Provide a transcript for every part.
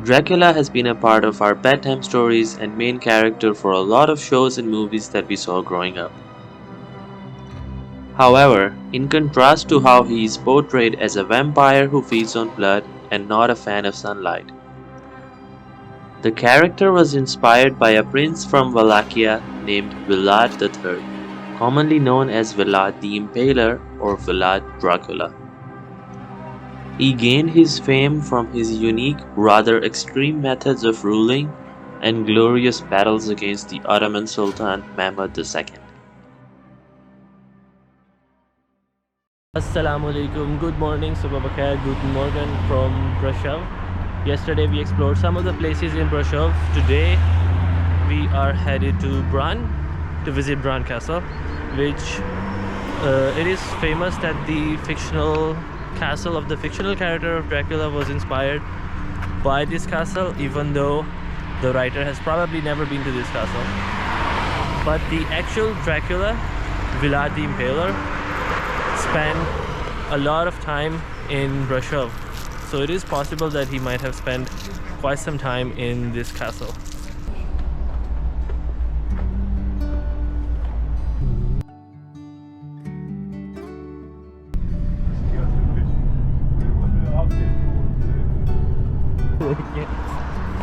Dracula has been a part of our bedtime stories and main character for a lot of shows and movies that we saw growing up. However, in contrast to how he is portrayed as a vampire who feeds on blood and not a fan of sunlight, the character was inspired by a prince from Wallachia named Vlad III, commonly known as Vlad the Impaler or Vlad Dracula. He gained his fame from his unique, rather extreme methods of ruling and glorious battles against the Ottoman Sultan Mehmed II. Assalamu alaikum, good morning, subah bakhair, guten morgen from Brașov. Yesterday we explored some of the places in Brașov. Today we are headed to Bran to visit Bran Castle, which it is famous that the fictional castle of the fictional character of Dracula was inspired by this castle, even though the writer has probably never been to this castle. But the actual Dracula, Vlad the Impaler, spent a lot of time in Brașov, so it is possible that he might have spent quite some time in this castle.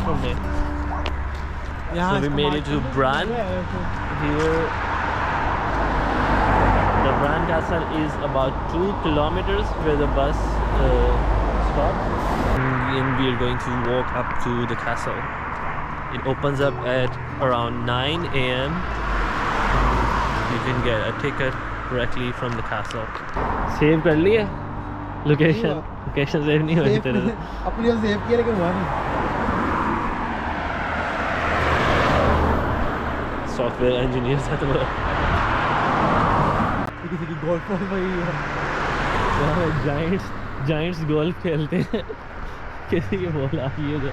From there. So we made it to Bran. Here the Bran Castle is about 2 kilometers where the bus stops, and we are going to walk up to the castle. It opens up at around 9 a.m. You can get a ticket directly from the castle. Save कर लिया? Location save नहीं हुई तेरे से? अपनी ओर save किया लेकिन हुआ नहीं. Software engineers है तो किसी की गोल्फ बॉल वही जायंट्स गोल्फ खेलते हैं. किसी की बॉल आ रही है.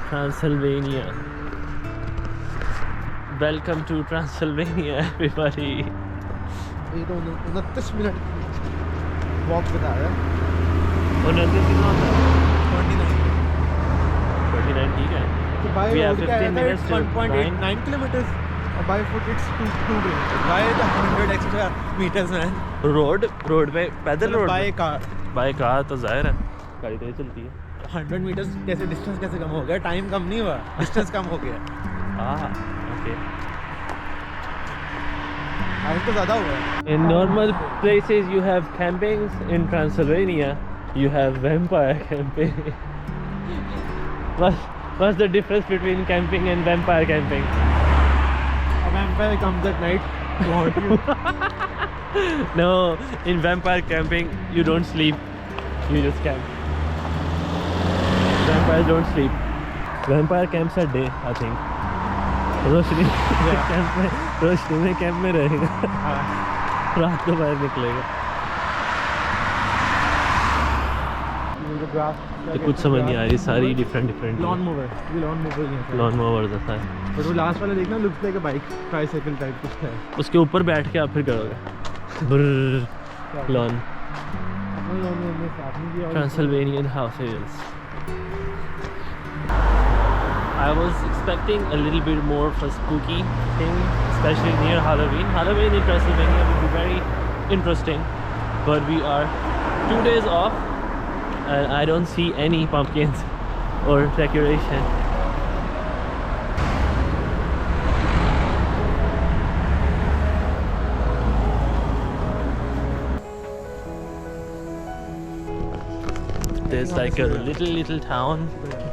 Transylvania. Welcome to Transylvania, everybody. ये तो 29 मिनट वॉक बता रहा है. 29 कितना होता है? 29 ठीक है. by We have road 15 minutes to 1.89 kilometers. By foot it's 2 kilometers. By the 100 extra meters man. Road पे पैदल road by car. By car तो जाहिर है गाड़ी तेज चलती है. 100 meters कैसे डिस्टेंस कैसे कम हो गया? टाइम कम नहीं हुआ, डिस्टेंस कम हो गया. ओके. टाइम तो ज़्यादा हुआ है. In normal places you have campings. In Transylvania you have vampire camping. What's the difference between camping and vampire camping? A vampire comes at night to haunt you. No, in vampire camping you don't sleep, you just camp. Vampires don't sleep. Vampire camps are day, I think. रोशनी में camp में रहेगा. रात को बाहर निकलेगा. तो कुछ समझ नहीं आ रही. सारी डिफरेंट लॉन मूवर जैसा है. बट वो लास्ट वाला देखना लुक्स लाइक अ बाइक ट्राइसाइकिल टाइप कुछ है. उसके ऊपर बैठ के आप फिर करोगे lawn. Transylvanian houses. I was expecting a little bit more of a spooky thing, especially near Halloween. Halloween in Transylvania would be very interesting, but we are 2 days off and I don't see any pumpkins or decoration. There's like a little town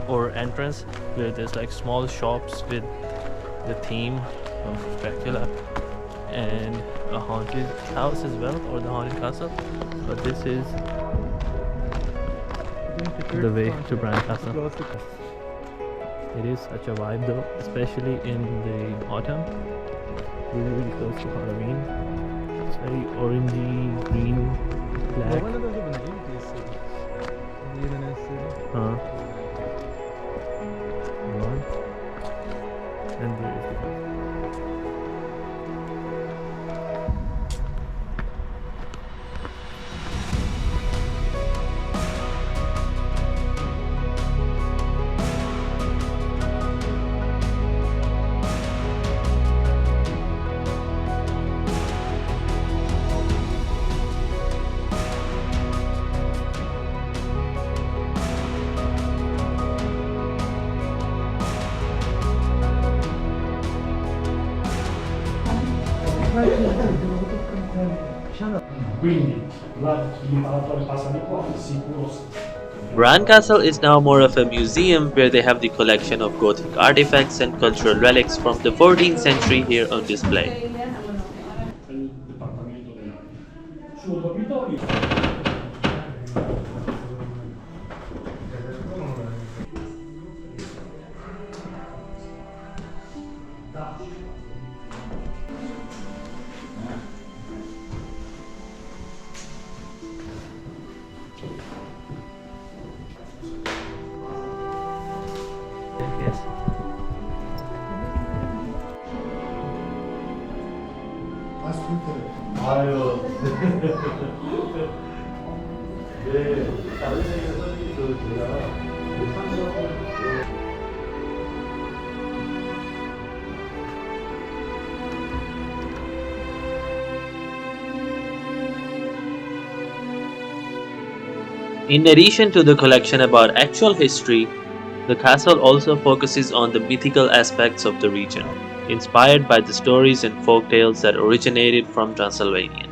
or entrance where there's like small shops with the theme of Dracula and a haunted house as well, or the haunted castle. But this is the way to Bran Castle. It is such a vibe though, especially in the autumn. Really close to Halloween. It's very orangey, green, black. And there is the Bran Castle is now more of a museum where they have the collection of Gothic artifacts and cultural relics from the 14th century here on display. In addition to the collection about actual history, the castle also focuses on the mythical aspects of the region, inspired by the stories and folk tales that originated from Transylvania.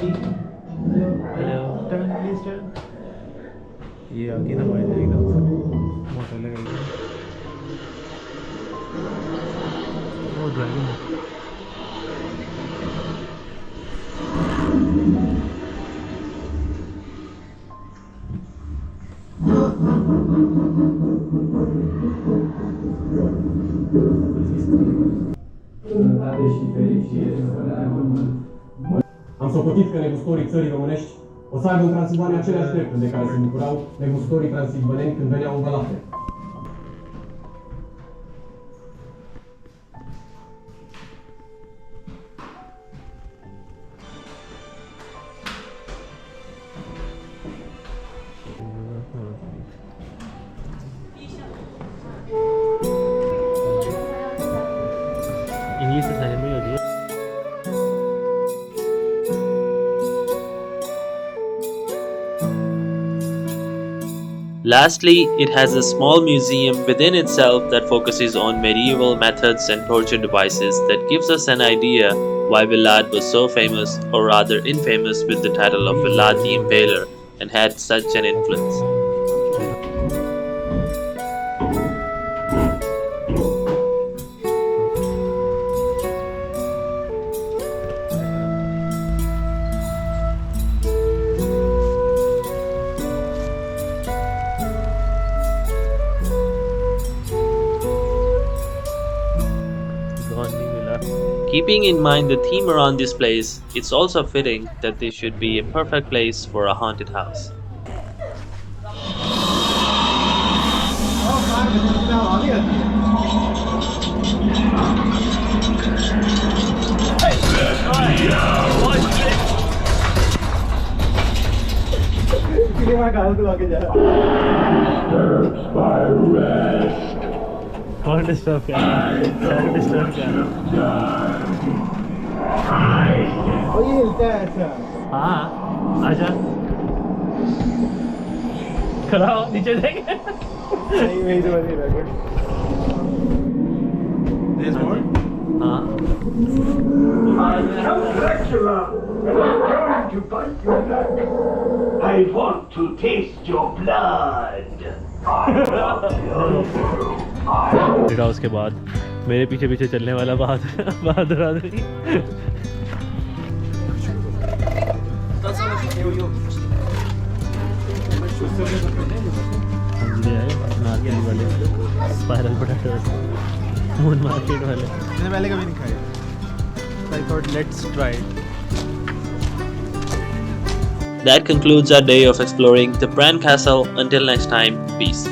Hello. Turn, please turn. ये आगे ना पाए एकदम motor लगेगा वो driving Am socotit că negustorii țării românești o să aibă în Transilvania aceleași drepturi de care se bucurau negustorii transilvaneni când veneau în Wallachia. İngilizce tanımıyor diye. Lastly, it has a small museum within itself that focuses on medieval methods and torture devices that gives us an idea why Vlad was so famous, or rather infamous, with the title of Vlad the Impaler and had such an influence. Keeping in mind the theme around this place, it's also fitting that this should be a perfect place for a haunted house. कौन disturb कर रहा है? कौन disturb कर रहा है? ये हिलता है ऐसा हाँ आजा खड़ा हो नीचे देख नहीं वही तो बनी रहा There's more? हाँ Count Dracula, I'm going to bite your neck. I want to taste your blood. देखा उसके बाद मेरे पीछे पीछे चलने वाला बहादुर आदमी। मार्केट वाले स्पाइरल पोटैटोस, मून मार्केट वाले मैंने पहले कभी नहीं खाए, so I thought let's try it. That concludes our day of exploring the Bran Castle. Until next time, peace.